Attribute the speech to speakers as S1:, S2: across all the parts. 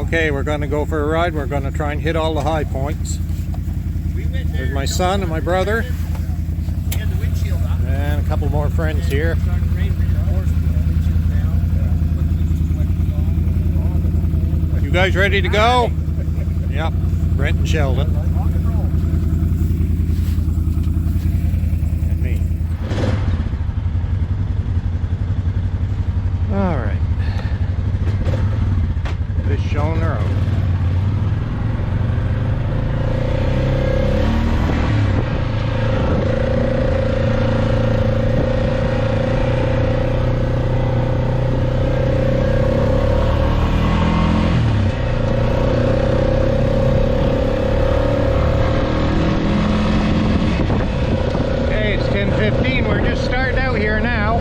S1: Okay, we're going to go for a ride. We're going to try and hit all the high points. There's my son and my brother. And a couple more friends here. You guys ready to go? Yep, Brent and Sheldon. And me. Alright. Just showing the road. We're just starting out here now.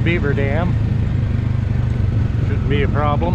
S1: beaver dam. Shouldn't shouldn't be a problem.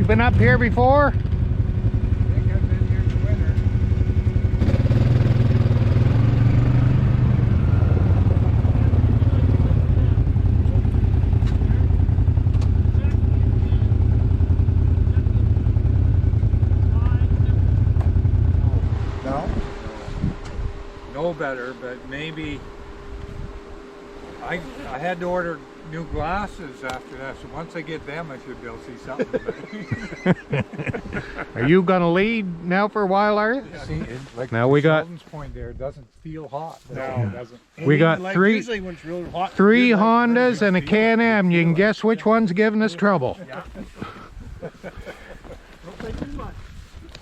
S1: Been up here before?
S2: I think I've been here in the winter. No? No better, but maybe I had to order new glasses after that, so once I get them I should be able to see something.
S1: Are you gonna lead now for a while, are you?
S2: Yeah, see, like
S1: now we got
S2: Sheldon's point there, it doesn't feel hot. No, it doesn't.
S1: We got
S3: like
S1: three
S3: usually when it's really hot,
S1: Hondas and a Can-Am. You can guess which one's giving us trouble.
S2: Yeah.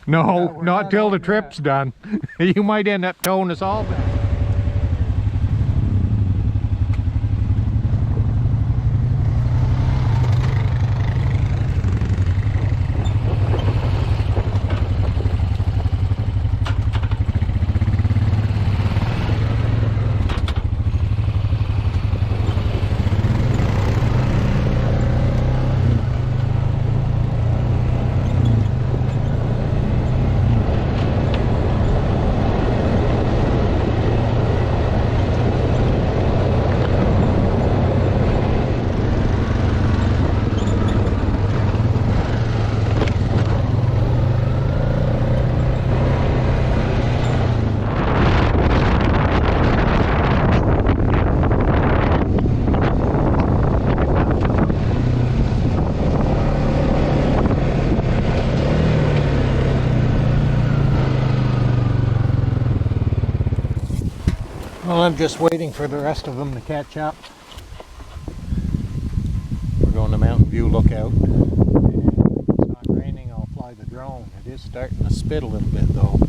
S1: No, not till the trip's done. You might end up towing us all back. Well, I'm just waiting for the rest of them to catch up. We're going to Mountain View Lookout. And if it's not raining, I'll fly the drone. It is starting to spit a little bit though.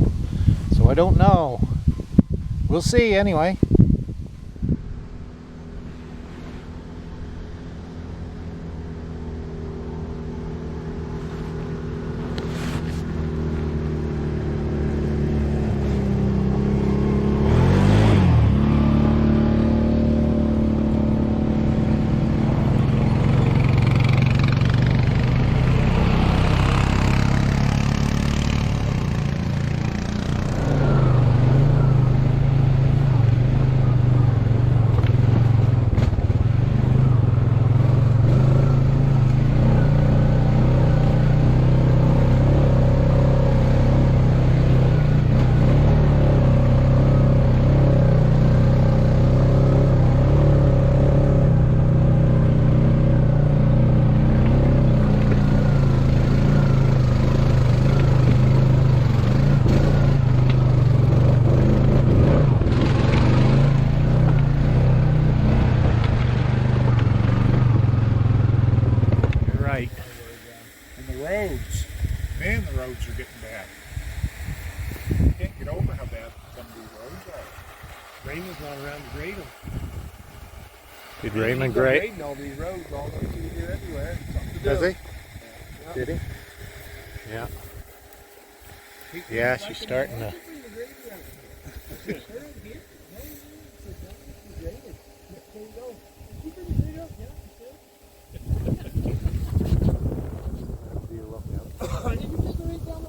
S1: So I don't know. We'll see anyway.
S2: roads. Man, the roads are getting bad. You can't get over how bad some of these roads are.
S3: Raymond's gone around to grade them.
S1: Did Raymond grade?
S3: Grading all these roads all over here everywhere.
S1: Does he?
S3: Yeah.
S1: Did he? Yeah. Yeah, she's starting to.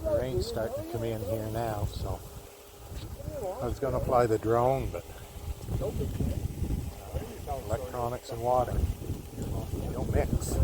S1: The rain's starting to come in here now, so I was going to fly the drone, but electronic hydroponics and water. They don't mix.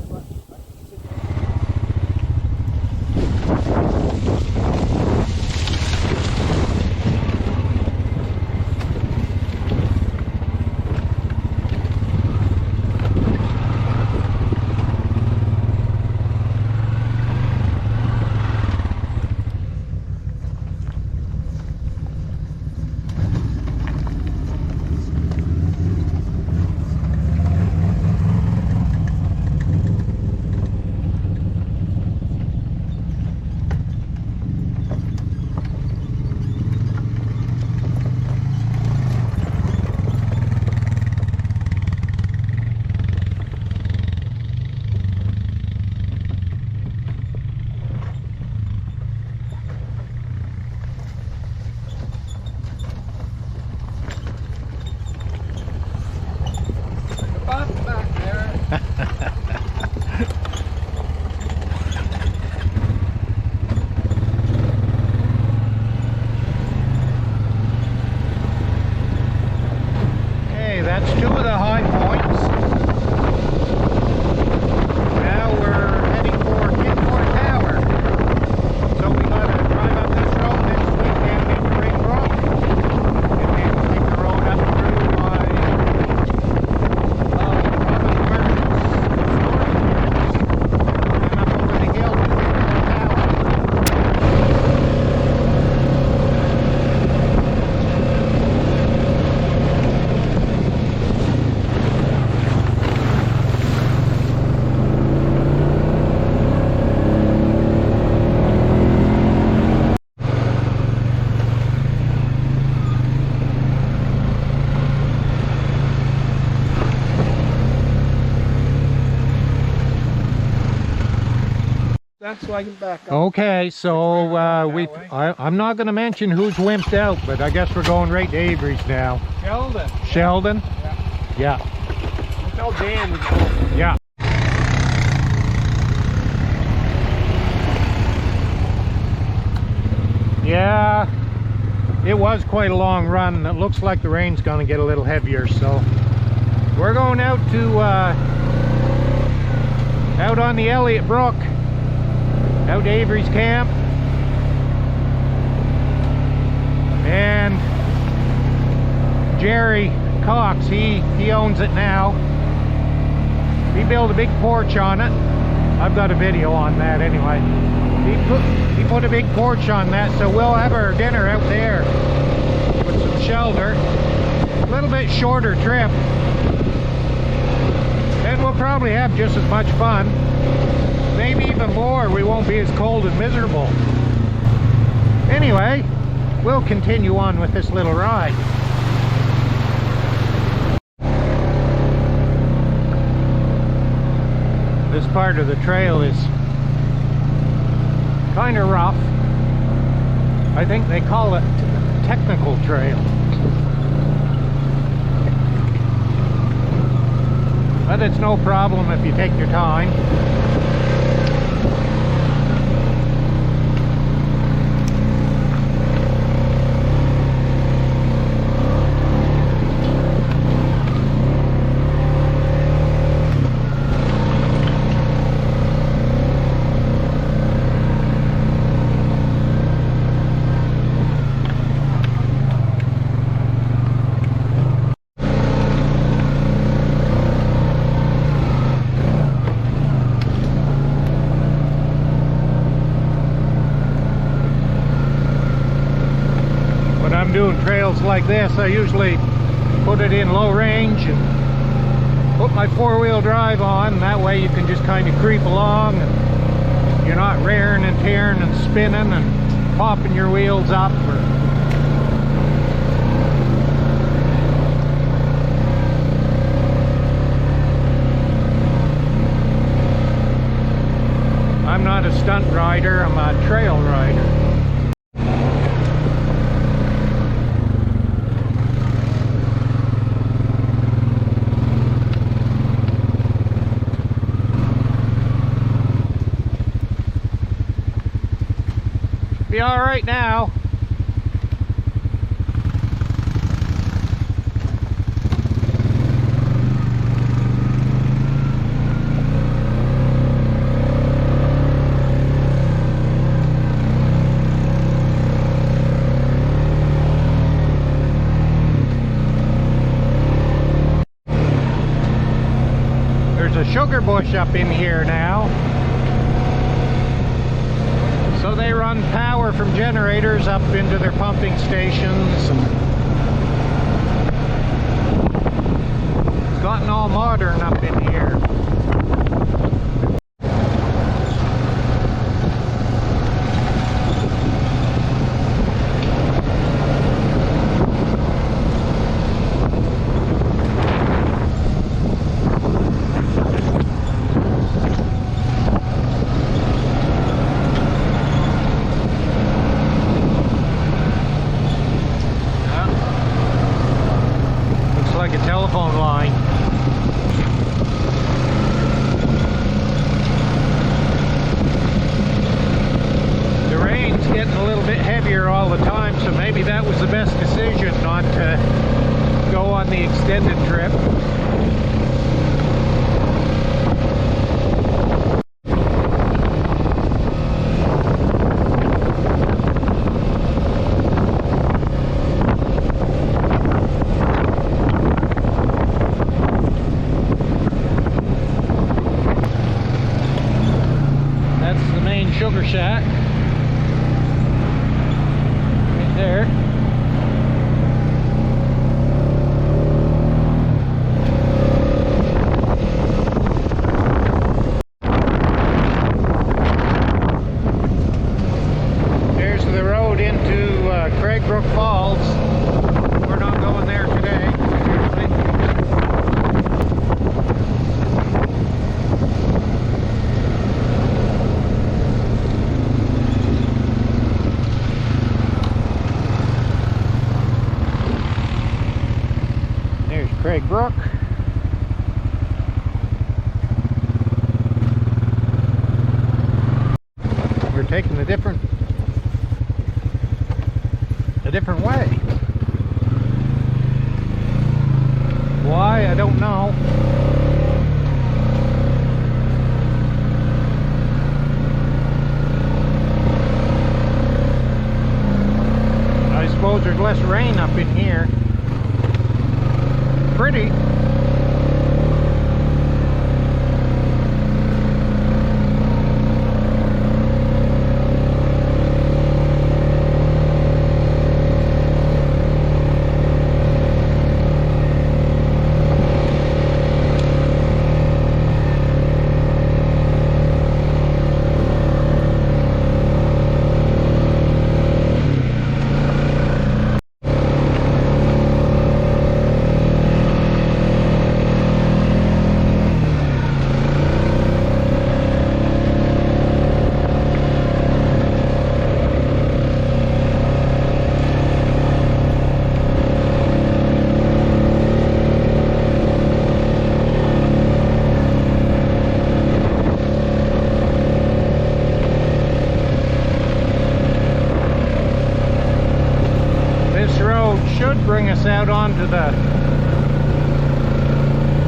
S3: So I can back up.
S1: Okay, so I'm not going to mention who's wimped out, but I guess we're going right to Avery's now.
S2: Sheldon.
S1: Sheldon?
S2: Yeah.
S1: Yeah.
S3: Tell Dan to go.
S1: Yeah. Yeah, it was quite a long run. It looks like the rain's going to get a little heavier, so we're going out to out on the Elliott Brook, out to Avery's camp, and Jerry Cox, he owns it now. He built a big porch on it. I've got a video on that anyway. He put a big porch on that, so we'll have our dinner out there with some shelter. A little bit shorter trip, and we'll probably have just as much fun, maybe even more. We won't be as cold and miserable. Anyway, we'll continue on with this little ride. This part of the trail is kind of rough. I think they call it technical trail. But it's no problem if you take your time. Doing trails like this, I usually put it in low range and put my four-wheel drive on. That way you can just kind of creep along and you're not rearing and tearing and spinning and popping your wheels up. I'm not a stunt rider, I'm a trail rider. Be all right now. a sugar bush up in here now. So they run power from generators up into their pumping stations. It's gotten all modern up in here. Extended trip. That's the main sugar shack right there. Brook Falls. We're not going there today. There's Craig Brook. We're taking a different way. Why? I don't know. I suppose there's less rain up in here. Pretty. Bring us out onto the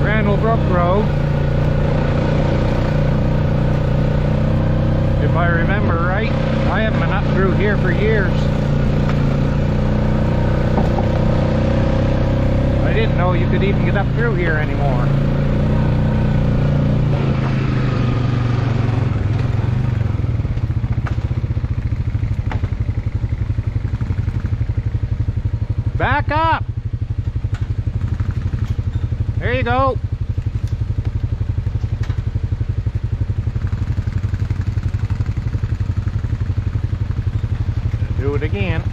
S1: Randall Brook Road. If I remember right, I haven't been up through here for years. I didn't know you could even get up through here anymore. Back up! There you go. Do it again.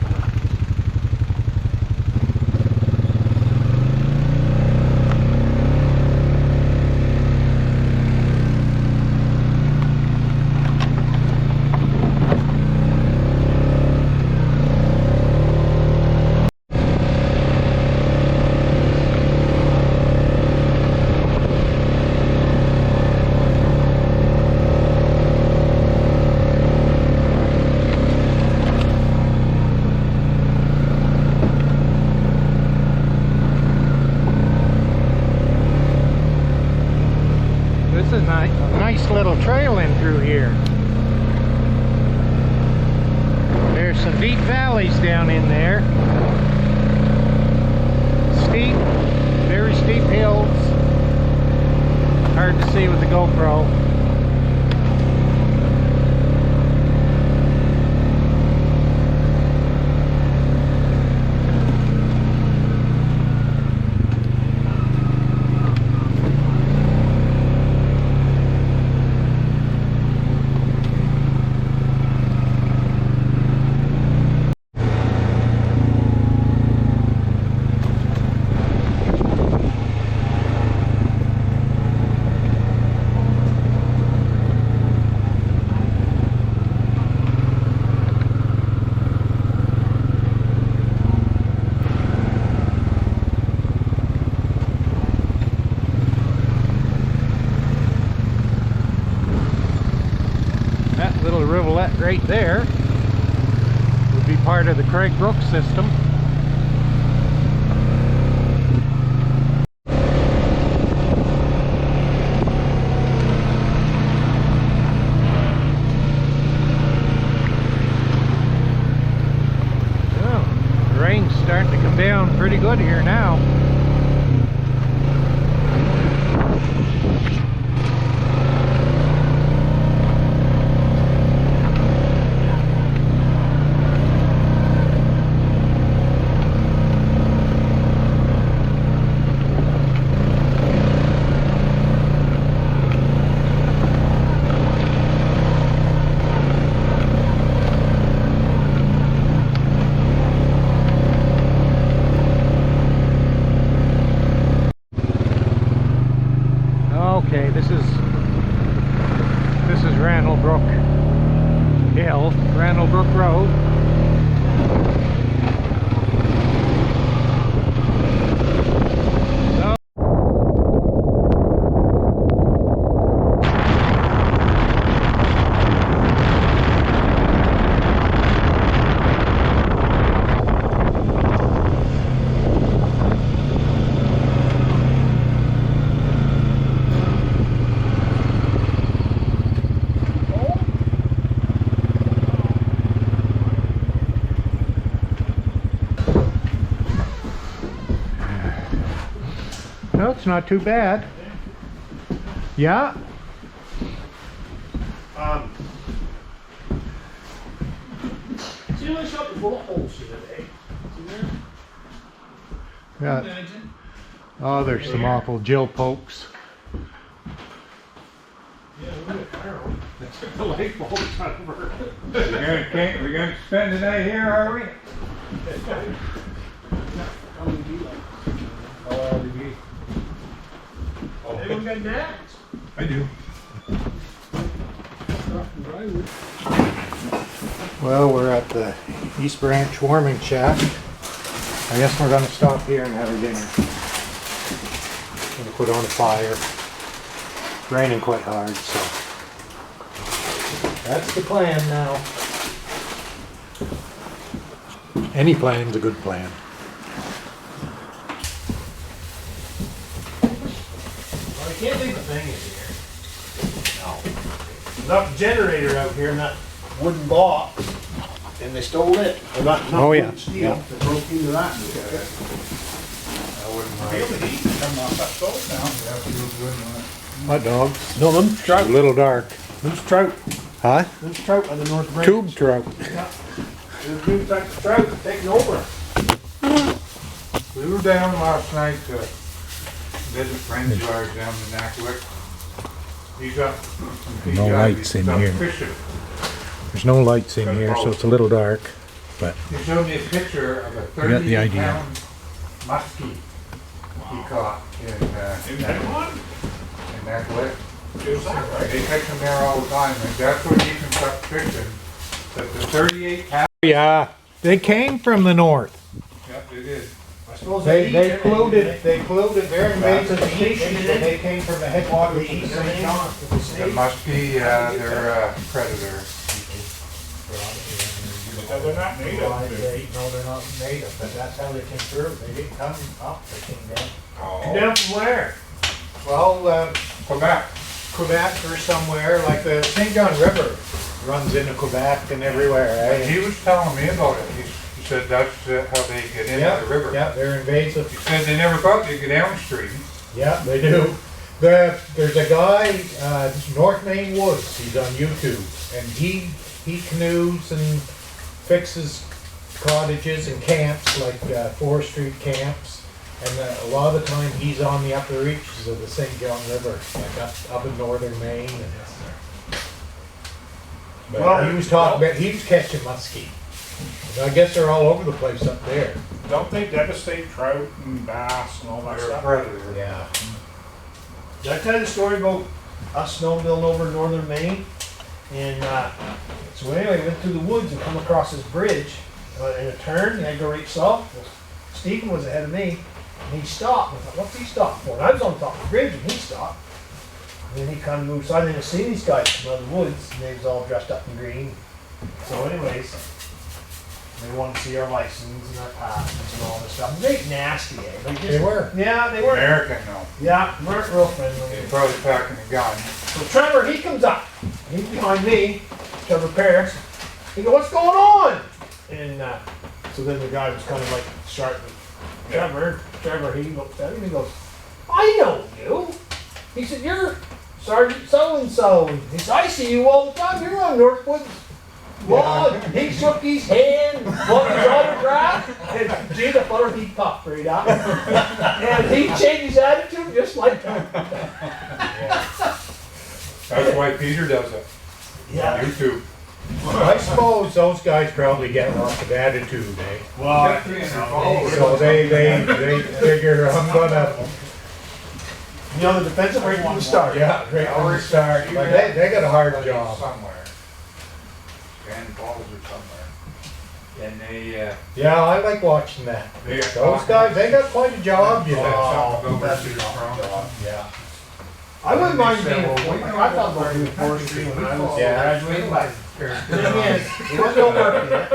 S1: This is a nice little trail in through here. There's some deep valleys down in there. Steep, very steep hills. Hard to see with the GoPro. Right there would be part of the Craig Brook system. Well, the rain's starting to come down pretty good here now. Okay, this is Randall Brook Hill, Randall Brook Road. No, it's not too bad. Yeah.
S3: See my shop is full of holes here today. See there?
S1: Yeah. Oh, there's some awful Jill pokes.
S3: Yeah, look at Carol.
S2: The light bulb's over. We're going to spend the night here, are we? LED.
S3: Anyone got next?
S2: I do.
S1: Well, we're at the East Branch warming shack. I guess we're going to stop here and have a dinner. Going to put on a fire. It's raining quite hard, so that's the plan now. Any plan's a good plan.
S3: Well, I can't think the thing is here. No. Left the generator out here in that wooden box, and they stole it. They got enough
S1: Oh, yeah.
S3: wood steel.
S1: Yeah.
S3: They broke into that.
S2: I wouldn't
S3: Feel
S2: mind.
S3: the heat coming off that stove now.
S2: Yeah, feels good, man.
S1: Hot dogs.
S3: No, them
S1: It's a
S3: trout.
S1: little dark.
S3: Them's trout.
S1: Huh?
S3: Them's trout on the North Branch.
S1: Tube trout.
S3: Yeah. There's new types of trout taking over.
S2: We were down last night to visit friends of ours down in Nackwick. He's up.
S1: No lights in here.
S2: Fishing.
S1: There's no lights in here, so it's a little dark.
S2: He showed me a picture of a
S1: got the idea.
S2: 38-pound muskie he caught in Nackwick. They catch them there all the time, and that's what he can start fishing. That the 38-pound.
S1: Yeah, they came from the north.
S2: Yep, they did.
S3: I suppose
S1: They polluted their invasive species, and they came from the headwaters of the St. John.
S2: The muskie, they're a predator.
S3: They're not native.
S1: No, they're not native, but that's how they came through. They didn't come up, they came down.
S2: Oh.
S3: Down from where?
S1: Well,
S2: Quebec.
S1: Quebec or somewhere, like the St. John River runs into Quebec and everywhere,
S2: And
S1: right?
S2: he was telling me about it. He said that's how they get into the river.
S1: Yeah, they're invasive.
S2: He said they never thought they'd get downstream.
S1: Yeah, they do. There's a guy, North Main Woods, he's on YouTube, and he canoes and fixes cottages and camps, like Forest Street camps, and a lot of the time he's on the upper reaches of the St. John River, like up in northern Maine. But
S3: Well,
S1: he was talking about, he was catching muskie. I guess they're all over the place up there.
S3: Don't they devastate trout and bass and all that
S2: They're a
S3: stuff?
S2: predator.
S1: Yeah.
S3: Did I tell you the story about us snowmobiling over in northern Maine? And so anyway, we went through the woods and come across this bridge in a turn, and I go right south. Well, Stephen was ahead of me, and he stopped. I thought, what's he stopping for? And I was on top of the bridge, and he stopped. And then he kind of moved aside, and then I see these guys come out of the woods, and they was all dressed up in green. So anyways, they wanted to see our license and our passports and all this stuff. They ain't nasty, eh?
S1: They were.
S3: Yeah, they were.
S2: American though.
S3: Yeah, weren't real friendly.
S2: They're probably packing a gun.
S3: So Trevor, he comes up. He's behind me, Trevor Paris. He goes, what's going on? And so then the guy was kind of like sharp with Trevor. Trevor, he looked at him and he goes, I know you. He said, you're Sergeant so-and-so. He said, I see you all the time. You're on Northwood. Well, he shook his hand, won his autograph, and gee, the feller, he puffed right up. And he changed his attitude just like that.
S2: That's why Peter does it.
S3: Yeah.
S2: YouTube.
S1: I suppose those guys probably get lots of attitude, eh?
S3: Well,
S1: So they figure I'm gonna,
S3: you know, the defensive right from the start.
S1: yeah, right from the start. But they got a hard job.
S2: Somewhere. Grand Falls or somewhere. And they,
S1: Yeah, I like watching that.
S2: they got
S1: Those guys, they got quite a job, you know.
S2: Oh,
S3: that's
S2: that's
S3: a job.
S1: Yeah.
S3: I wouldn't mind
S2: They
S3: being
S2: said,
S3: a
S2: well,
S3: forester.
S2: we
S3: I thought about doing forestry when I was
S1: Yeah.
S3: graduating, but the thing is, there was no work in it.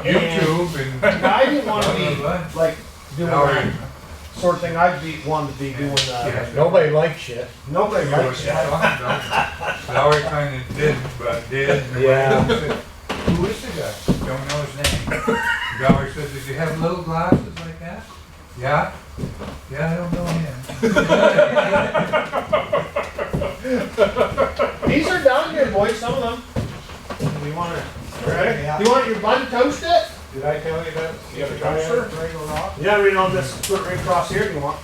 S1: Yeah.
S2: YouTube and.
S3: I didn't want to be like doing
S2: Now
S3: that sort of thing. I'd be wanted to be doing.
S1: Nobody likes shit.
S3: Nobody likes it.
S2: Valerie kind of did, but did. And
S1: Yeah.
S2: said, who is the guy? Don't know his name. Valerie said, did you have little glasses like that? Yeah? Yeah, I don't know him.
S3: These are down here, boys. Some of them. You want to? Right? You want your bun toasted?
S1: Did I tell you that?
S3: You have a toaster? Yeah, right on this. Put it right across here if you want.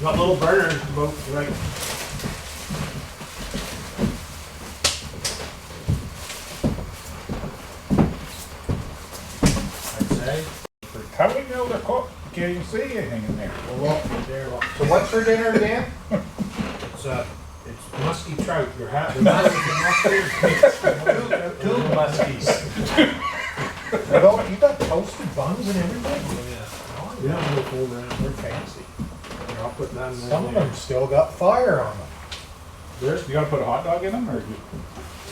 S3: Got little burners both right. I'd say.
S4: How do we know they're cooked? Can't even see anything in there.
S3: Well, there.
S1: So what's for dinner again?
S3: It's musky trout. You're happy. Two muskies.
S1: You got toasted buns and everything?
S3: Yeah, we'll fold around.
S1: They're fancy.
S3: I'll put that in there.
S1: Some of them still got fire on them.
S3: There's.
S4: You gotta put a hot dog in them, or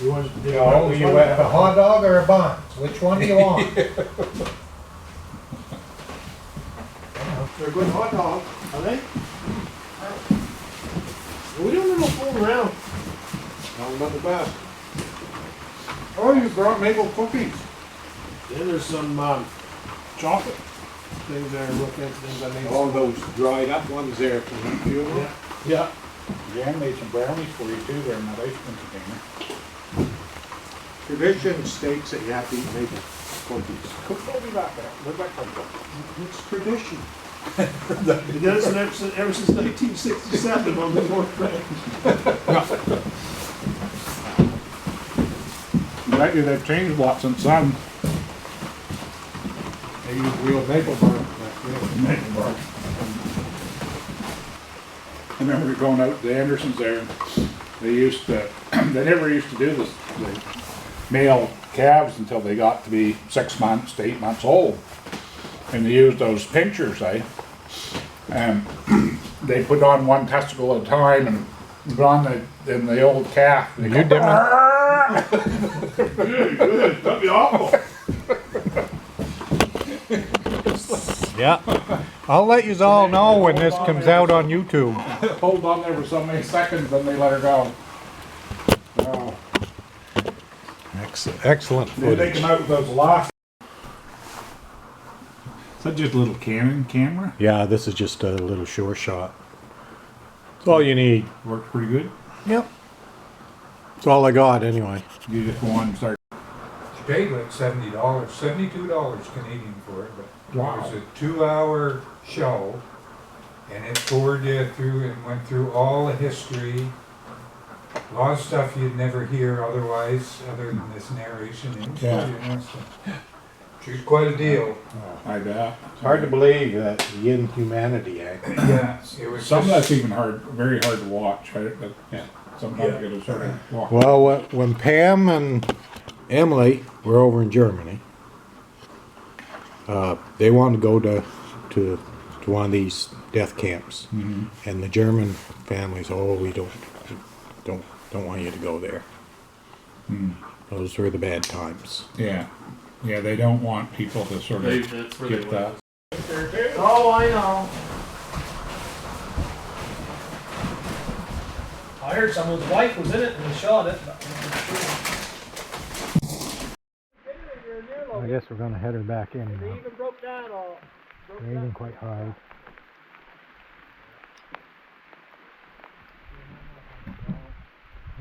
S3: You want to do
S1: Oh, you want a hot dog or a bun? Which one do you want?
S3: They're a good hot dog, are they? We don't know fool around.
S4: no, not the best. Oh, you brought maple cookies,
S3: Then there's some
S4: chocolate.
S3: things there, looking at things I made.
S4: All those dried up ones there from the funeral.
S3: Yeah.
S4: Jan made some brownies for you too there in that ice cream container.
S5: Tradition states that you have to eat maple cookies.
S4: Cook me back there. Where'd that come from?
S5: It's tradition.
S3: They done it ever since 1967 on the North Range.
S4: Bet you they've changed lots since then.
S5: They use real maple bark back then.
S4: Maple bark. I remember going out to Anderson's there, and they used to, they never used to do this, the male calves until they got to be 6 months to 8 months old. And they used those pinchers, and they put on one testicle at a time and put on the old calf. And
S1: You didn't.
S4: Good, that'd be awful.
S1: Yeah. I'll let you all know when this comes out on YouTube.
S4: Hold on there for so many seconds, then they let her go. Oh.
S1: Excellent
S4: Then they
S1: footage.
S4: come out with those last. Is that just a little Canon camera?
S1: Yeah, this is just a little short shot.
S3: That's all you need.
S4: Works pretty good.
S3: Yep. That's all I got anyway.
S4: You just go on and start.
S2: She paid like $70, $72 Canadian for it, but
S4: Wow.
S2: it was a 2-hour show, and it toured you through and went through all the history. A lot of stuff you'd never hear otherwise, other than this narration.
S4: Yeah.
S2: She was quite a deal.
S4: I bet.
S3: It's hard to believe that the inhumanity, eh?
S2: Yeah, it was
S4: Some of
S2: just-
S4: that's even very hard to watch. Yeah. Sometimes I gotta sort of walk.
S3: Well, when Pam and Emily were over in Germany, they wanted to go to one of these death camps, and the German families, we don't want you to go there. Those were the bad times.
S4: Yeah. Yeah, they don't want people to sort of
S6: That's where
S4: get
S6: they
S4: that.
S6: went.
S3: Oh, I know. I heard someone's wife was in it and they shot it.
S1: I guess we're going to head her back in now.
S3: even broke down all.
S1: Raining quite hard.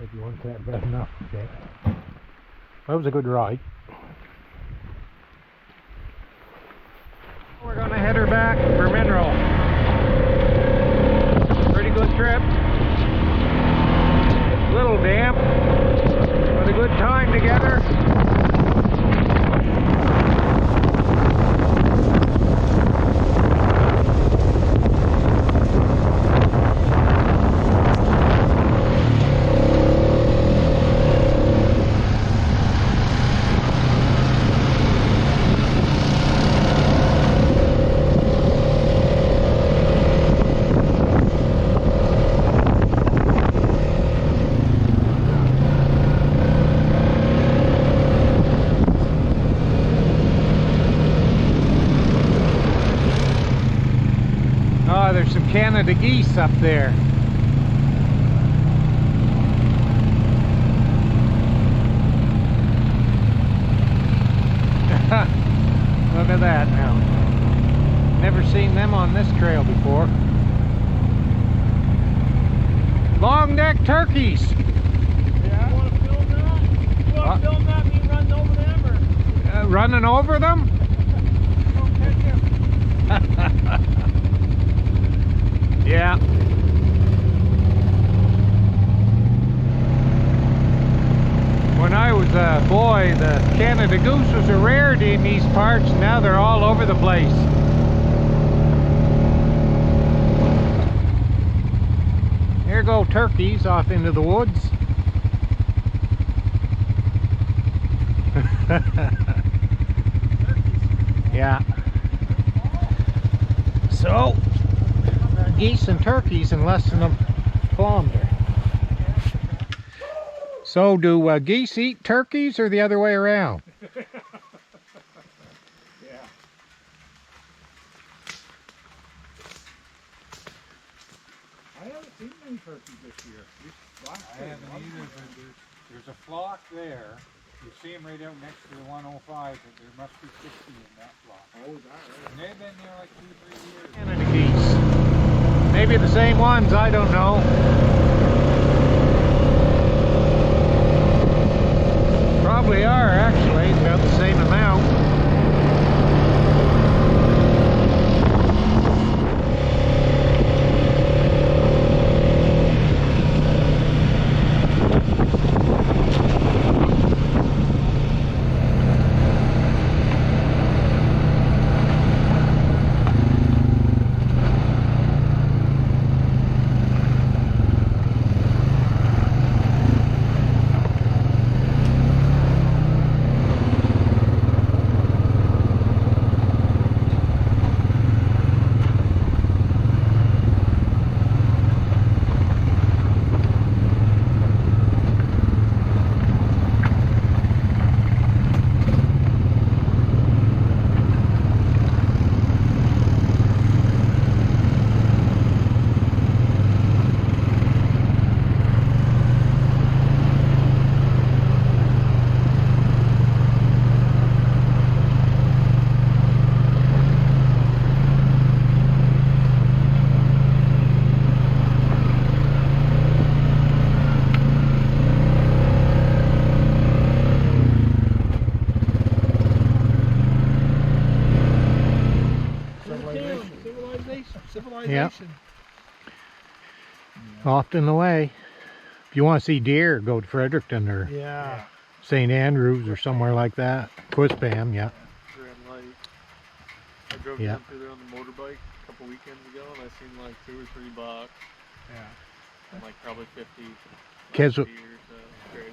S1: If you want that bad enough, okay. That was a good ride. We're going to head her back for Mineral. Pretty good trip. A little damp, but a good time together. Oh, there's some Canada geese up there. Look at that now. Never seen them on this trail before. Long neck turkeys.
S3: Yeah. You want to film that? You want to film that? Me running over them or?
S1: Running over them?
S3: Don't catch him.
S1: Yeah. When I was a boy, the Canada goose was a rarity in these parts. Now they're all over the place. Here go turkeys off into the woods. Yeah. So, geese and turkeys in less than a kilometer. So do geese eat turkeys or the other way around?
S4: Yeah. I haven't seen many turkeys this year.
S2: I haven't either, but there's a flock there. You see them right out next to the 105, but there must be 60 in that flock.
S4: Oh, is that right?
S2: And they've been there like 2-3 years.
S1: Canada geese. Maybe the same ones, I don't know. Probably are, actually, about the same amount.
S3: civilization.
S1: Often the way. If you want to see deer, go to Fredericton or
S3: Yeah.
S1: St. Andrews or somewhere like that. Quispam, yeah.
S6: Grand Lake. I drove
S1: Yeah.
S6: down through there on the motorbike a couple weekends ago, and I seen like $2 or $3.
S3: Yeah.
S6: And like probably 50
S1: Kids
S6: deer,
S1: w-
S6: so crazy.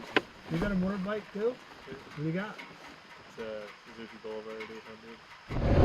S3: You got a motorbike too? What do you got?
S6: It's a Suzuki Boulevard 800.